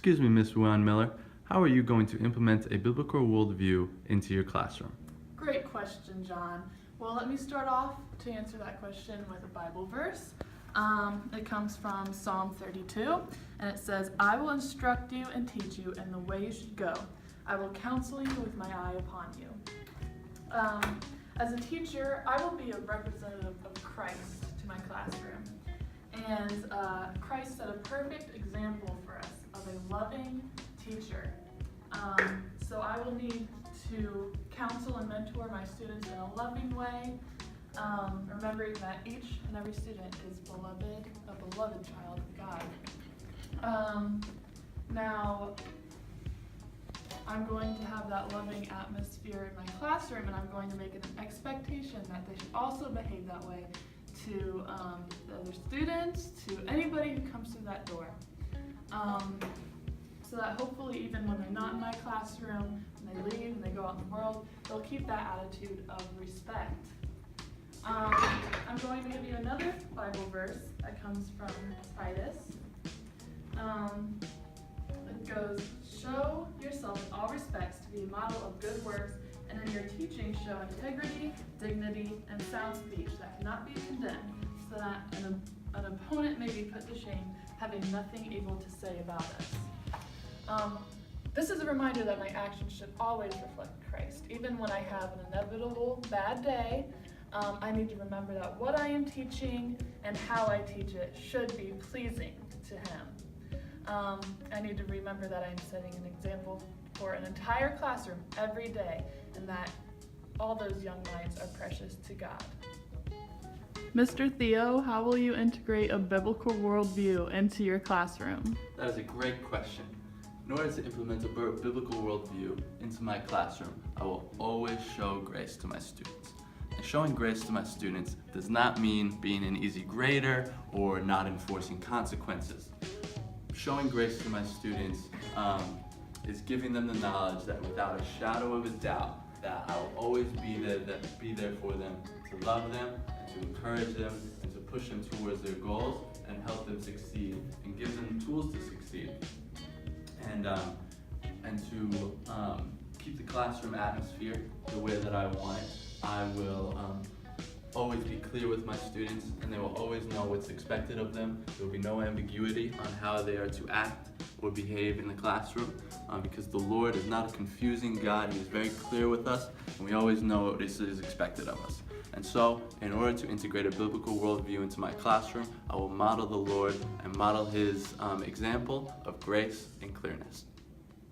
Excuse me, Ms. Ruan Miller, how are you going to implement a biblical worldview into your classroom? Great question, John. Well, let me start off to answer that question with a Bible verse. It comes from Psalm 32, and it says, "I will instruct you and teach you in the way you should go. I will counsel you with my eye upon you." As a teacher, I will be a representative of Christ to my classroom. And Christ set a perfect example for us of a loving teacher. So I will need to counsel and mentor my students in a loving way, remembering that each and every student is beloved, a beloved child of God. Now, I'm going to have that loving atmosphere in my classroom, and I'm going to make it an expectation that they should also behave that way to the other students, to anybody who comes through that door. So that hopefully even when they're not in my classroom, when they leave and they go out in the world, they'll keep that attitude of respect. I'm going to give you another Bible verse that comes from Titus. It goes, "Show yourself in all respects to be a model of good works, and in your teaching show integrity, dignity, and sound speech that cannot be condemned, so that an opponent may be put to shame, having nothing able to say about us." This is a reminder that my actions should always reflect Christ. Even when I have an inevitable bad day, I need to remember that what I am teaching and how I teach it should be pleasing to Him. I need to remember that I'm setting an example for an entire classroom every day, and that all those young minds are precious to God. Mr. Theo, how will you integrate a biblical worldview into your classroom? That is a great question. In order to implement a biblical worldview into my classroom, I will always show grace to my students. And showing grace to my students does not mean being an easy grader or not enforcing consequences. Showing grace to my students is giving them the knowledge that without a shadow of a doubt, that I will always be there for them, to love them, and to encourage them, and to push them towards their goals, and help them succeed, and give them tools to succeed. And to keep the classroom atmosphere the way that I want it. I will always be clear with my students, and they will always know what's expected of them. There will be no ambiguity on how they are to act or behave in the classroom, because the Lord is not a confusing God. He is very clear with us, and we always know what is expected of us. And so, in order to integrate a biblical worldview into my classroom, I will model the Lord and model His example of grace and clearness.